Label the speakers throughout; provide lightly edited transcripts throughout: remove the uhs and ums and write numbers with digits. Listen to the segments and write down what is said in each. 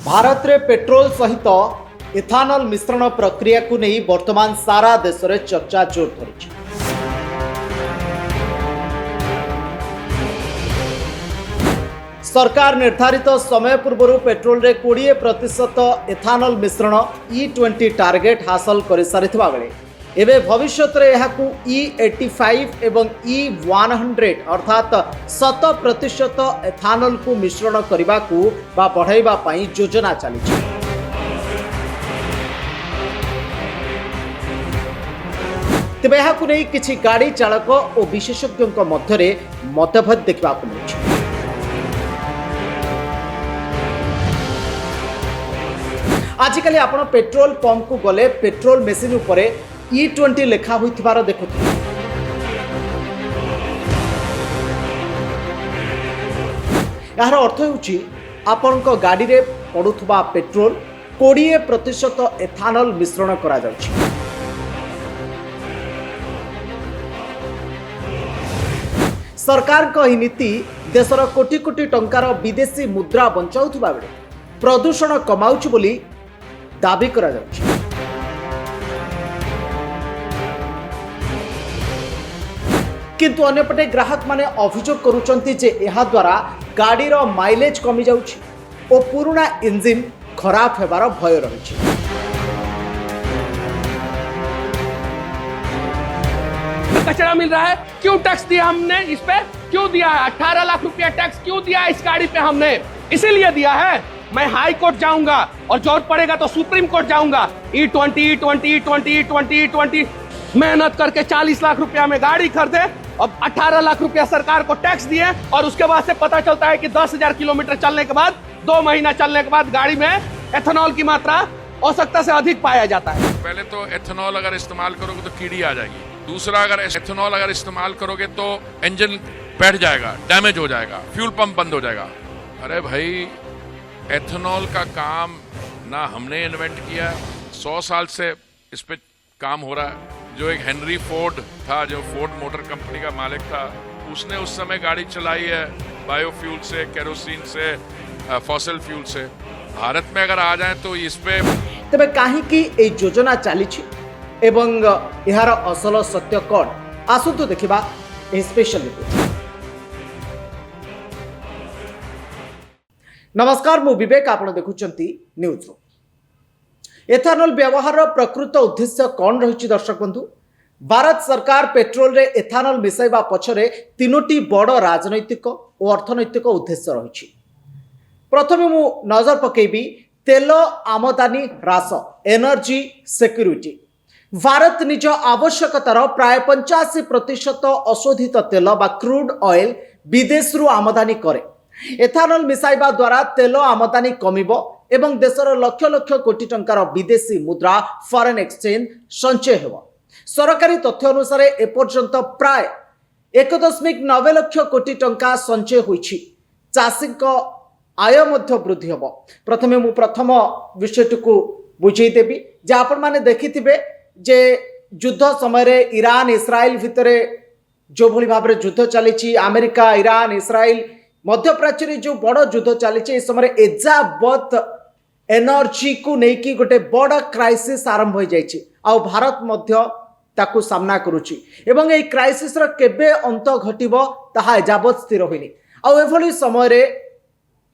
Speaker 1: भारत रे पेट्रोल सहित एथानल मिश्रण प्रक्रिया को नहीं वर्तमान सारा देश में चर्चा जोर धरी। सरकार निर्धारित समय पूर्व पेट्रोल रे 20% एथानल मिश्रण E20 टार्गेट हासिल कर सारिथिबा बेले एबे भविष्य रे एहाकू E85 एवं E100 अर्थात 100% एथानल को मिश्रण करने को बा बढ़ाइबा पई योजना चली। तेबे एहाकू नहीं किछि गाड़ी चालक और विशेषज्ञों मध्य मतभेद देखा मिलुछि। आजिकली आपण पेट्रोल पंप को गले पेट्रोल मेसिन उपरे E20 लेखा होइथिबार देखुथिबे। यार अर्थ होउछि आपनक गाड़ी रे पडुथबा पेट्रोल 20% एथानल मिश्रण करा जाउछि। सरकार को ही नीति देशर कोटी कोटी टंकार विदेशी मुद्रा बंचाउथबा बेले प्रदूषण कमाउछि बोली दाबी करा जाउछि। किंतु अन्यपटे ग्राहक माने अभियोग करुचंती जे एहा द्वारा गाड़ी रो माइलेज कमी जाउछि और पुराना इंजिन खराब हेबार भय रहिछि।
Speaker 2: कचरा मिल रहा है, क्यों टैक्स दिया हमने इस पे? क्यों दिया है? 18 लाख रुपया टैक्स क्यों दिया है इस गाड़ी पे हमने? इसीलिए दिया है। मैं हाई कोर्ट जाऊंगा और जरूरत पड़ेगा तो सुप्रीम कोर्ट जाऊंगा। E20 मेहनत करके 40 लाख रुपया में गाड़ी खरीदे, अब 18 लाख रुपया सरकार को टैक्स दिए और उसके बाद से पता चलता है कि 10,000 किलोमीटर चलने के बाद, 2 महीना चलने के बाद गाड़ी में एथेनॉल की मात्रा आवश्यकता से अधिक पाया जाता है।
Speaker 3: पहले तो एथेनॉल अगर इस्तेमाल करोगे तो कीड़ी आ जाएगी। दूसरा, अगर एथेनॉल अगर इस्तेमाल करोगे तो इंजन बैठ जाएगा, डैमेज हो जाएगा, फ्यूल पंप बंद हो जाएगा। अरे भाई, एथेनॉल का काम ना हमने इन्वेंट किया, 100 साल से इस पे काम हो रहा है। जो एक हेनरी फोर्ड था, जो फोर्ड मोटर कंपनी का मालिक था, उसने उस समय गाड़ी चलाई है बायोफ्यूल से, केरोसिन से, फॉसिल फ्यूल से। भारत में अगर आ जाए तो इस पे
Speaker 1: तबे काहे की ए योजना चली एवं यार असल सत्य कौन आसु तो देखा ए स्पेशल रिपोर्ट। नमस्कार, मु विवेक, आपण देखुचंती न्यूज रूम। एथानल व्यवहार प्रकृत उद्देश्य कौन रही? दर्शक बंधु, भारत सरकार पेट्रोल रे एथानल मिसाइबा पछरे 3टी बड़ राजनैतिक और अर्थनैतिक उद्देश्य रही। प्रथमे मु नजर पकेबी तेल आमदानी ह्रास, एनर्जी सिक्योरिटी। भारत निज आवश्यकतार प्राय 85% अशोधित तेल बा क्रूड ऑयल विदेश रु आमदानी करे। एथानल मिसाइबा द्वारा तेल आमदानी कमिबो एवं देशर लक्ष लक्ष कोटी टंकार विदेशी मुद्रा फॉरेन एक्सचेंज संचय हेबो। सरकारी तथ्य अनुसार एपर्यंत प्राय 1.9 लाख कोटी टंका संचय होइछि। चाषी आय मध्य वृद्धि हेबो। प्रथमे मु प्रथम विषयटी को बुझेई देबी जे आपण माने देखिथिबे जे युद्ध समय ईरान इस्राएल भितरे जो भली भाबरे युद्ध चली, अमेरिका ईरान इस्राएल मध्य प्राच्य जो बड़ युद्ध चली, समय एजावत एनर्जी को लेकिन गोटे बड़ क्राइसिस आरंभ हो जाइए। आ भारत मध्य ताकू सामना करुच्ची एवं ए क्राइसिस रो केबे अंत घटिबो ताहा एजावत स्थिर होइनी। आ एभली समय रे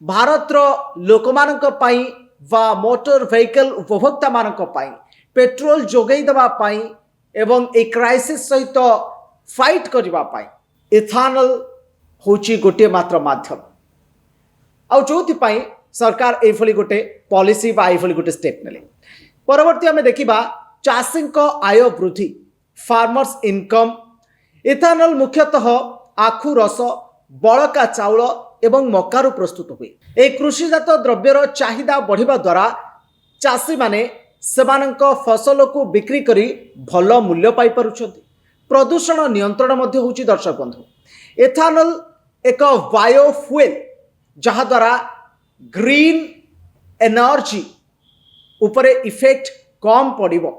Speaker 1: भारत रो लोकमानक पई वा मोटर व्हीकल उपभोक्ता मानक पई पेट्रोल जोगई दबा पई एवं ए क्राइसिस सहित फाइट करबा पई एथानल होची गोटे मात्र माध्यम। आ जोथि पई सरकार एभली गोटे पॉलिसी बा एभली गोटे स्टेप नेले। परवर्ती आमे देखिबा चाषी आय वृद्धि, फार्मर्स इनकम। एथानल मुख्यतः आखु रस, बड़का चाउल एवं मकारू प्रस्तुत हुए। ए कृषिजात द्रव्यर चाहिदा बढ़िबा द्वारा चाषी माने सेमानक फसल को बिक्री करी भल मूल्य पाई पारुछंती। प्रदूषण नियंत्रण मध्य होची। दर्शक बंधु, एथानल एक बायोफ्यूल जहा द्वारा ग्रीन एनर्जी उपरे इफेक्ट कम पड़िबो।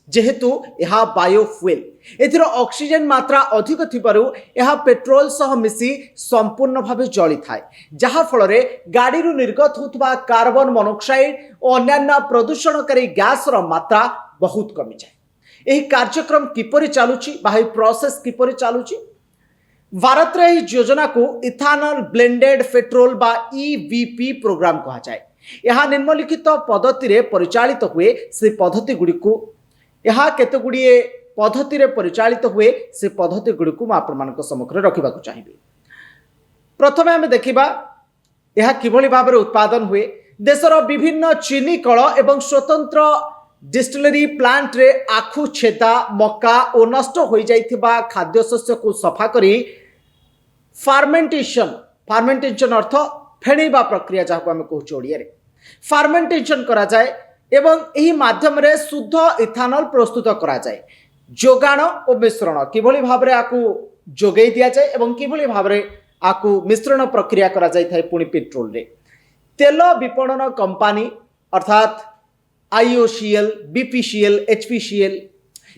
Speaker 1: जेहेतु यह बायोफुएल एथिर ऑक्सीजन मात्रा अधिक थिबारु यह पेट्रोल सह मिसी संपूर्ण भावे जली थाए जहा फल रे गाड़ी रु निर्गत होतबा कार्बन मोनोक्साइड और अन्य प्रदूषणकारी गैस रो मात्रा बहुत कमी जाए। एही कार्यक्रम किपरि चालुची बाही प्रोसेस किपरि चालुची भारत रे एही योजना को इथानल ब्लेंडेड पेट्रोल बा ईवीपी प्रोग्राम कहा जाए। यह निम्नलिखित पद्धति रे परिचालित हुए से पद्धति गुडी को यह केते गुडीए पद्धति रे परिचालित हुए से पद्धति गुडी को आपण मानक सम्मुखरे रखिबा को चाहिबे। प्रथमे हम देखिबा यह किभली भाबरे उत्पादन हुए। देशर विभिन्न चीनी कल एवं स्वतंत्र डिस्टिलरी प्लांट रे आखु छेदा मका और नष्ट हो जाइथिबा खाद्य शस्य को सफा करी फार्मेंटेशन अर्थ फेणीबा प्रक्रिया जहाँ आम कहूँ ओडिया रे फार्मेंटेशन करा जाए एवं यही माध्यम रे शुद्ध इथानल प्रस्तुत करा जाए। जोगाण और मिश्रण किभली भाबरे आकु जोगई दिया जाए एवं किभली भाबरे आकु मिश्रण प्रक्रिया करा जाय थाए। पुणी पेट्रोल रे तेल विपणन कंपनी अर्थात IOCL, BPCL, HPCL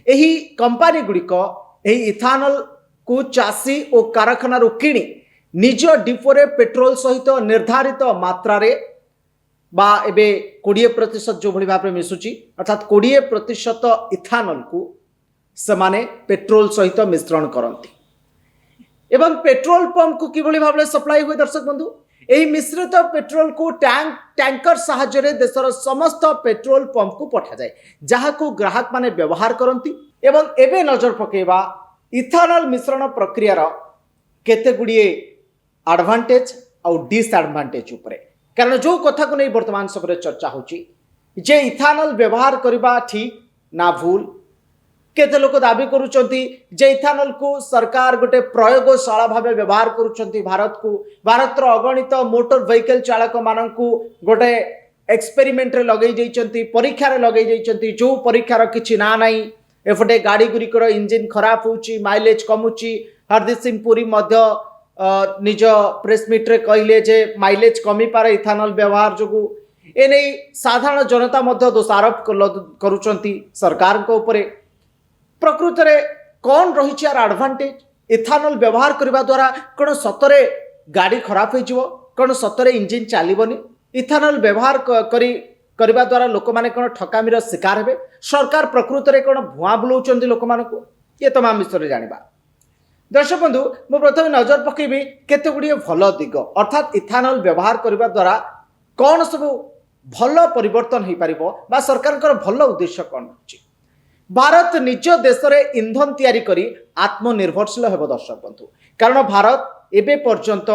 Speaker 1: यही कंपनी गुड़िक यही इथानल को चाषी और कारखाना किणी निज डिपोरे पेट्रोल सहित निर्धारित मात्रा रे बा एबे 20% जो भली भाव में मिसुची अर्थात 20% इथानल को समाने पेट्रोल सहित मिश्रण करती एवं पेट्रोल पंप को किभली भाव में सप्लाई हुए। दर्शक बंधु यही मिश्रित पेट्रोल को टैंकर साहाय्य देशर समस्त पेट्रोल पंप को पठा जाए जहाँ को ग्राहक माने व्यवहार करती एवं एबे नजर पकेबा इथानल मिश्रण प्रक्रिया केते गुड़िए एडवांटेज और डिसएडवांटेज उपरे। कारण जो कथा को नहीं वर्तमान समय चर्चा होची जे इथानल व्यवहार करबा ठीक ना भूल। केते लोक दाबी करूचंती जे इथानल को सरकार गोटे प्रयोगशाला भावे व्यवहार करूचंती भारतर अगणित मोटर व्हीकल चालक मानकू गोटे एक्सपेरिमेंट रे लगई जाइचंती परीक्षा रे लगई जाइचंती जो परीक्षार किछि ना नाही एफटे गाड़ी गुरिकर इंजिन खराब होची माइलेज कमुची। हरदीप सिंह पुरी मध्य निज प्रेस मीट रे कहले जे माइलेज कमी पारे इथानल व्यवहार जोगु एने साधारण जनता मध्य दोषारोप करूचंती सरकार को ऊपर। प्रकृत में कौन रही यार एडवांटेज इथानल व्यवहार करने द्वारा कौन सतरे गाड़ी खराब हो कौन सतरे इंजिन चलबनी इथानल व्यवहार करने द्वारा लोक मैंने कौन ठकामीर शिकार हे सरकार प्रकृत में कौन भुआ बुलाऊँ लोक मान ये तमाम विषय जाना। दर्शक बंधु मु प्रथम नजर पकेबी केते गुड़िए भल दिग अर्थात इथानल व्यवहार करने द्वारा कौन सब भल परिवर्तन हो पार सरकार भल उद्देश्य कौन रही। भारत निज देश में इंधन तैयारी करी आत्मनिर्भरशील हेब। दर्शक बंधु कारण भारत एबे पर्यंत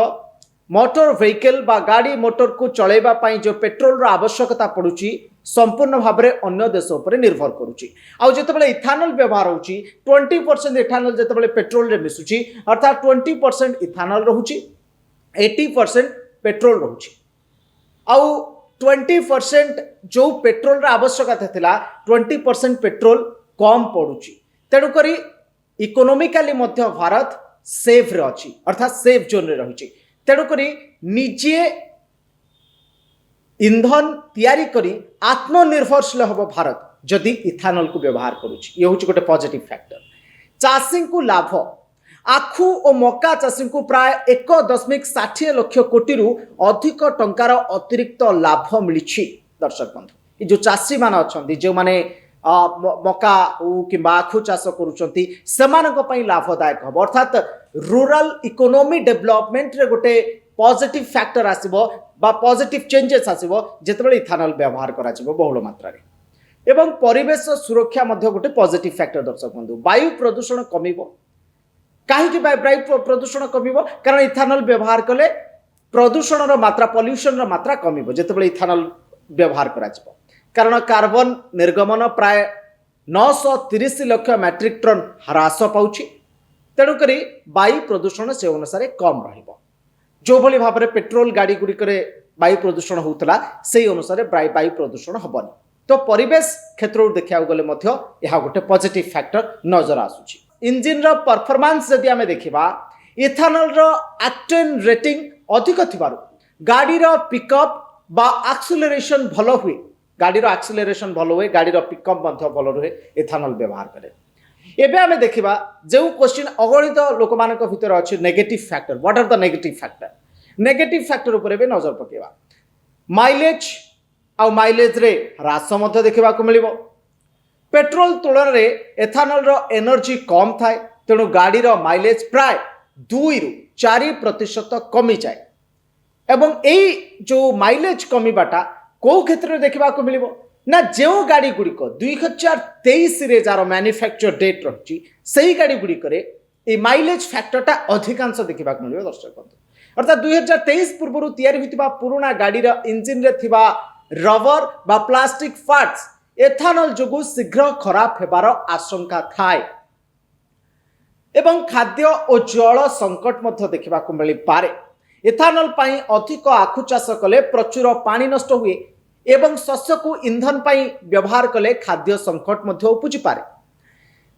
Speaker 1: मोटर व्हीकल बा गाड़ी मोटर को चलैबा पाई जो पेट्रोल रो आवश्यकता पड़ुची संपूर्ण भाव में अन्य देश उपर निर्भर करुची। आउ जेतेबेले इथानल व्यवहार होची 20% इथानल जेतेबेले पेट्रोल रे मिसुची अर्थात 20% इथानल रहुची 80% पेट्रोल रहुची। आउ 20% जो पेट्रोल रा आवश्यकता थिला 20% पेट्रोल कम पड़ुची तेणुक इकोनोमिकाली मध्य भारत सेफ रे अछि अर्थात सेफ जोन रे रही। तेणुक निजे इंधन तैयारी करी आत्मनिर्भरशील हम भारत जदि इथानल को व्यवहार करुची ये हूँ गोटे पॉजिटिव फैक्टर। चाषी को लाभ आखु और मका चाषी को प्राय 1.60 लाख कोटी रु अधिक टंकार अतिरिक्त लाभ मिली। दर्शक बंधु ये जो चाषी मान अच्छा जो माने मका कि आखु चाष करुँच लाभदायक हम अर्थात रूरल इकोनॉमी डेवलपमेंट रे गोटे पॉजिटिव फैक्टर आसीबो बा पॉजिटिव चेंजेस आसीबो जेतेबेले इथानल व्यवहार करा जिवो बहुल मात्रा रे एवं परिवेश सुरक्षा मध्य गोटे पॉजिटिव फैक्टर। दर्शक बंधु वायु प्रदूषण कमिबो कहीं वायु प्रदूषण कमिबो कारण इथानल व्यवहार कले प्रदूषण रो मात्रा पॉल्यूशन रो मात्रा कमिबो जेतेबेले इथानल व्यवहार करा जिवो कारण कार्बन निर्गमन प्राय 930 लाख मैट्रिक टन ह्रास पाउछि तेणुक वायु प्रदूषण से अनुसार कम रहिबो। जो भली भाव में पेट्रोल गाड़ी गुड़िक वायु प्रदूषण होता से अनुसार वायु प्रदूषण हेनी तो परिवेश क्षेत्र देखा गले यह गोटे पॉजिटिव फैक्टर नजर आसुची। इंजिन रो परफॉर्मेंस जदि आमे देखिबा इथानल रो ऑक्टेन रेटिंग अधिक थिबारु गाड़ी रो पिकअप बा एक्सेलरेशन भलो हुए गाड़ीर एक्सिलरेशन भल हुए गाड़ीर पिकअप भल रुहे इथानल व्यवहार करे एबे आमे देखिबा जो क्वेश्चन अगणित लोक मानक भितर अछि negative factor what are the negative factor ऊपर भी नजर पकेबा माइलेज आ माइलेज रे ह्रास मध्य देखा मिलिबो पेट्रोल तुलन में एथानल रो एनर्जी कम थाए तेणु गाड़ीर माइलेज प्राय 2 ରୁ 4% कमी जाए एवं यही जो माइलेज कमीबाटा कौ क्षेत्र में देखा मिलिबो ना जो गाड़ी गुड़िक 2023 रे जार मैन्युफैक्चर डेट रही से गाड़ी गुड़िक माइलेज फैक्टरटा अधिकांश देखा मिले दर्शक बंधु अर्थात 2023 पूर्व तैयारी होता पुराना गाड़ीर इंजिन रे थिबा रबर बा प्लास्टिक पार्ट्स एथानल जोगु शीघ्र खराब हेबार आशंका थाए एवं खाद्य और जल संकट मध्य देखा मिल पारे एथानल पाई अधिक आखु चाष कले प्रचुर पानी नष्ट हुए एवं शस्य को इंधन पाई व्यवहार कले खाद्य संकट मध्य उपजी पारे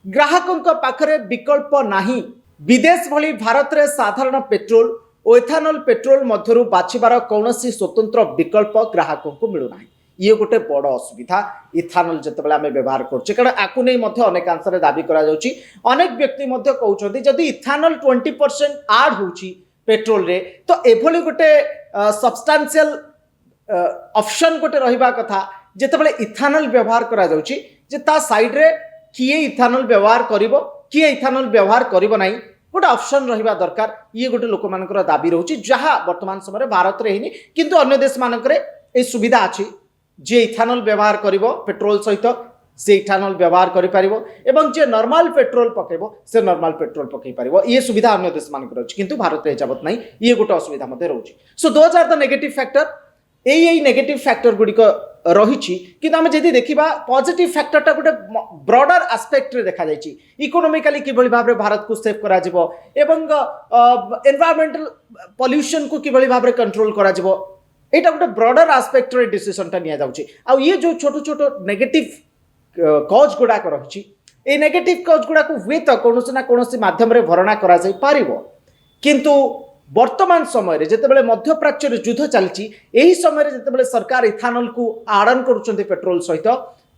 Speaker 1: ग्राहकों पाखरे विकल्प नाही विदेश भली भारत रे साधारण पेट्रोल और एथानल पेट्रोल मध्यरु बाछिबार कौनसी स्वतंत्र विकल्प ग्राहकों को मिलू नाही ये गोटे बड़ असुविधा इथानल जितेबाला आम व्यवहार करछे कारण आकु नहीं मध्य अनेकांश दाबी करा जाउची अनेक व्यक्ति मध्य कहउछन्ती जदि इथानल 20% आड होउची पेट्रोल रे तो एभली गोटे सब्सटेंशियल ऑप्शन गोटे रहिबा कथा जितेबाला इथानल व्यवहार करा जाउची जे ता साइड रे किए इथानल व्यवहार करिवो किए इथानल व्यवहार करिवो नाही गोटे ऑप्शन रहिबा दरकार ये गोटे लोक मानकर दाबी रहउची जहा वर्तमान समय रे भारत रे हिनी किंतु अन्य देश मानकरे ए सुविधा अछि जे इथानल व्यवहार करिवो पेट्रोल सहित से इथानल व्यवहार करि पारिबो एवं जे नॉर्मल पेट्रोल पकेबो से नॉर्मल पेट्रोल पकई पारिबो ये सुविधा अन्य देश मानकर अछि किंतु भारत रे जाबत नाही ये गोटे असुविधा मते रहउची so those are the negative factor एई नेगेटिव फैक्टर गुडिक रहिछि किंतु हम जदि देखिबा पॉजिटिव फैक्टरटा गोटे ब्रॉडर एस्पेक्ट रे देखा जायछि इकोनॉमिकली किबळी भाबरे भारत को सेव करा जिवो एवं एनवायरमेंटल पोल्यूशन को किबळी भाबरे कंट्रोल करा जिवो एटा गोटे ब्रॉडर एस्पेक्ट रे डिसीजनटा निया जाउछि आ ये जो छोटो छोटो नेगेटिव कॉज गुडा को रहिछि ए नेगेटिव कॉज गुडा को हुए तो कोनोसी ना कोनोसी माध्यम रे भरणा करा जाय पारिबो किंतु वर्तमान समय रे जेतेबेले मध्यप्राच्य रे युद्ध चलछि एही समय रे जेतेबेले सरकार इथानल को आडन करूछन्ते पेट्रोल सहित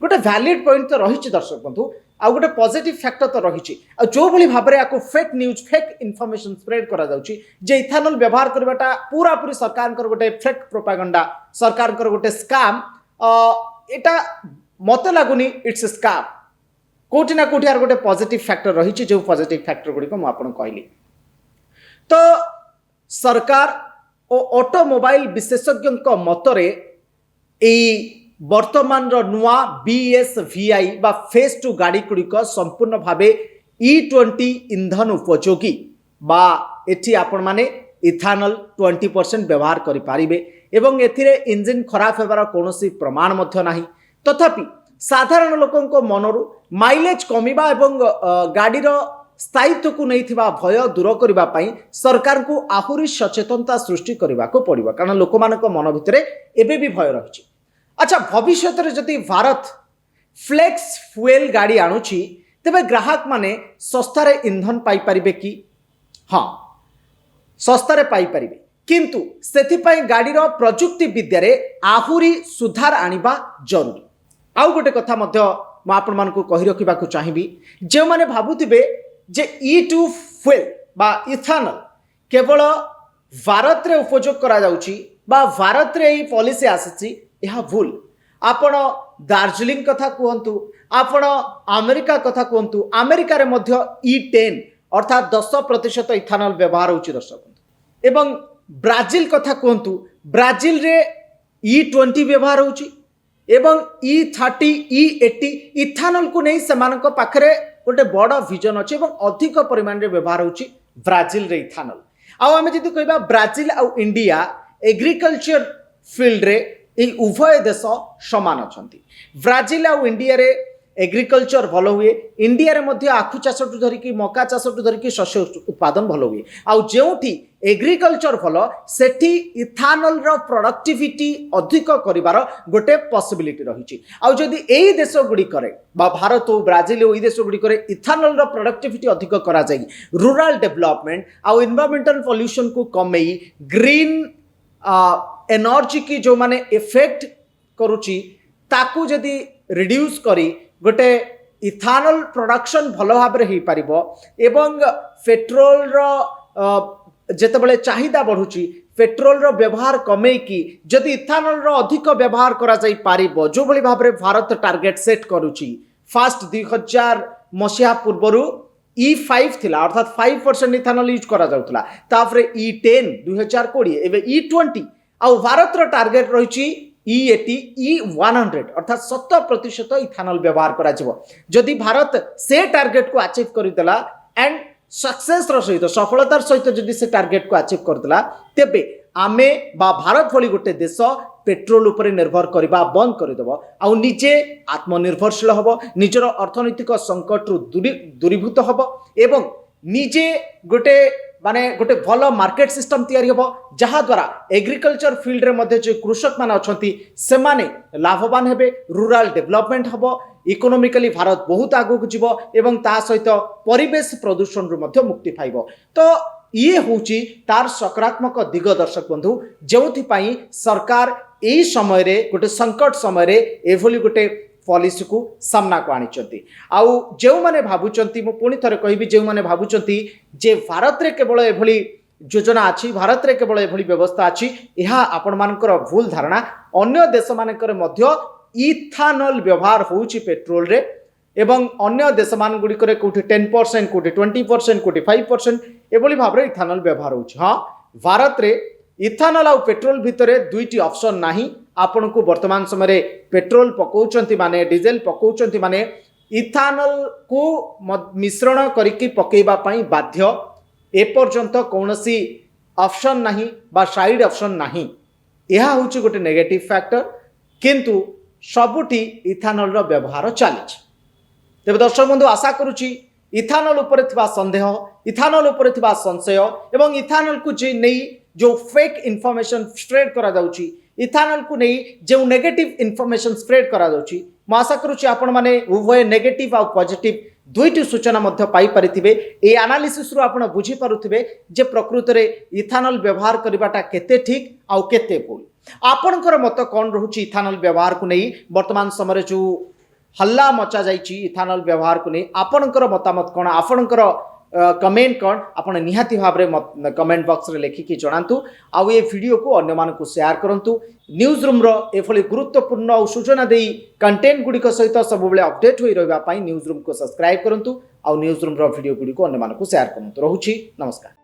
Speaker 1: गोटे वैलिड पॉइंट तो रहिछि दर्शक बंधु आ गोटे पॉजिटिव फैक्टर तो रहिछि आ जो भली भाबरे आको fake news fake information spread करा जाउछि जे इथानल व्यवहार करबाटा पूरा पूरी सरकार कर गोटे फेक प्रोपागेंडा सरकार कर गोटे स्कैम एटा मते लागुनी इट्स स्कैम कोठी ना कोठी आर गोटे पॉजिटिव फैक्टर रहिछि जो पॉजिटिव फैक्टर गुडी को म आपन कहली तो सरकार और ऑटोमोबाइल विशेषज्ञ मतरे वर्तमान नुआ BSVI बा फेज 2 गाड़ी गुड़िक संपूर्ण भावे E20 इंधन उपयोगी बा एठी आपण माने इथानल 20% व्यवहार करि पारिबे एवं एथिरे इंजिन खराब हेबार कोनोसी प्रमाण मध्य नाही तथापि साधारण लोकंको मनरु माइलेज कमिबा एवं गाड़ीर स्थायित्व को नहीं थिबा भय दूर करबा पई सरकार को आहुरी सचेतनता सृष्टि करबा को पड़िबो कारण लोक मानक मन भितरे एबे भी भय रहिछि अच्छा भविष्य रे जदि भारत फ्लेक्स फ्यूएल गाड़ी आणुछि तेबे ग्राहक माने सस्तारे इंधन पाई परिबे कि हाँ सस्तारे पाई परिबे किंतु सेथि पई गाड़ीर प्रजुक्ति विद्या रे आहुरी सुधार आनिबा जरूरी आउ गोटे कथा मध्य म आपण मानकु कहि रखिबाकु चाहिबी जे माने भाबुथिबे जे E2 फ्यूएल बा इथानल केवल भारत रे उपयोग करा जाउछि बा भारत रे ही पॉलिसी आसीछि यह भूल आपण दार्जिलिंग कथा कहतु आपण अमेरिका कथा कहतु अमेरिका रे मध्य E10 अर्थात 10% इथानल व्यवहार होछि दर्शक एवं ब्राजिल कथा कहतु ब्राजिल रे E20 व्यवहार होछि एवं E30 E80 इथानल को नहीं सेमानक पाखरे गोटे बड़ विजन अच्छे और अधिक परिमाण रे व्यवहार होछि ब्राजिल रे इथानल आउ आमे जदि कहबा ब्राजिल आउ इंडिया एग्रीकल्चर फील्ड रे এই উভয় দেশ সমান অছন্তি ব্রাজিল আর ইন্ডিয়া রে एग्रीकल्चर भल हुए इंडिया रे मध्य आखु चाष धरिकी मका चाष धरिकी शस्य उत्पादन भल हुए आउ जेउठी एग्रीकल्चर भल सेठी इथानल रो प्रोडक्टिविटी अधिक करिवार गोटे पॉसिबिलिटी रही आउ जदि एई देश गुडी करे बा भारत और ब्राजिल एई देश गुडी करे इथानल रो प्रोडक्टिविटी अधिक करा जाई रूरल डेवलपमेंट आउ एनवायरमेंटल पॉल्यूशन को कमेई ग्रीन एनर्जी की जो माने इफेक्ट करूची ताकू जदि रिड्यूस करी गोटे इथानल प्रोडक्शन भल भाव में हो पार एवं पेट्रोल जेतेबेले चाहिदा बढ़ुची पेट्रोल रो व्यवहार कमेकी जदि इथानल रो अधिक व्यवहार करा जाई पारिबो जो भली भाव में भारत टार्गेट सेट करूची फास्ट 2000 मसीहा पूर्वरु E5 थिला अर्थात 5% इथानल यूज करा जाउतला ताफरे E10 2020 एबे E20 आ भारत रो टार्गेट रहिची E80 E100 अर्थात 70% इथानल व्यवहार करा जिवो जदि भारत से टार्गेट को अचीव करिदला एंड सक्सेस सहित सफलतार सहित जदि से टार्गेट को अचीव करदेला तेबे आमे बा भारत भली गोटे देश पेट्रोल उपरे निर्भर करबा बंद करदेव आ निजे आत्मनिर्भरशील हब निजर अर्थनैतिक संकट दूरीभूत हब एवं निजे गोटे माने गोटे भल मार्केट सिस्टम तैयारी हब जहा द्वारा एग्रीकल्चर फील्ड रे मध्ये जे कृषक मान अछंती से माने लाभवान हेबे rural development hub economically Bharat बहुत आगु जीव एवं ता सहित परिवेश प्रदूषण रु मध्ये मुक्ति पाइबो तो ये होची तार सकारात्मक दिग दर्शक बंधु जेउथि पई सरकार एई समय रे गोटे संकट समय रे एभली गोटे पॉलिसी को सामना को आनिचंती आउ जेउ माने भाबुचंती मु पुनी थरे कहबी जेउ माने भाबुचंती जे भारत रे केवल एभली योजना अछि भारत रे केवल एभली व्यवस्था अछि एहा आपण मानकर भूल धारणा अन्य देश मानकर मध्य इथानल व्यवहार होउची पेट्रोल रे एवं अन्य देश मान गुड़िकर कोठी 10% कोठी 20% कोठी 5% एभली भाव रे इथानल व्यवहार होउची हां भारत रे इथानल आ पेट्रोल भितरे दुईटी ऑप्शन नाही आपण को वर्तमान समय रे पेट्रोल पकाउचंती माने डीजल पकाउचंती माने इथानल को मिश्रण करिकि पकेइबा पई बाध्य ए पर्यंत कोनोसी ऑप्शन नाही बा साइड ऑप्शन नाही एहा होउची गोटे नेगेटिव फैक्टर किंतु सबुठी इथानल रो व्यवहार चली तेज दर्शक बंधु आशा करुच्ची इथानल उपरे थिबा संदेह इथानल उपरे थिबा संशय एवं इथानल को जे नहीं जो फेक इनफॉरमेशन स्प्रेड करा जाउची इथानल को नहीं जो नेगेटिव इनफॉरमेशन स्प्रेड करा जाउची म आशा करुच्ची आपण माने उभय नेगेटिव आ पॉजिटिव दुईटी सूचना मध्य पाई परिथिबे ए एनालिसिस रु आपण बुझी पारुथिबे जे प्रकृत रे इथानल व्यवहार करबाटा केते ठीक आ केते भूल आपणकर मत कोन रहउची इथानल व्यवहार को नहीं वर्तमान समय जो हल्ला मचा जाइची इथानल व्यवहार को नहीं आपणकर मतामत कोन आपणकर कमेंट कौन आपण निहाती भाव में कमेंट बॉक्स रे लेखिकी जणांतु आउ ये वीडियो को अन्य मानकु शेयर करंतु न्यूज रूम रो एफली गुरुत्वपूर्ण और सूचना देई कंटेंट गुडी को सहित सब बेले अपडेट होई रहबा पई न्यूज रूम को सब्सक्राइब करंतु आउ न्यूज रूम रो वीडियो गुडी को अन्य मानकु शेयर करंतु रहूची नमस्कार।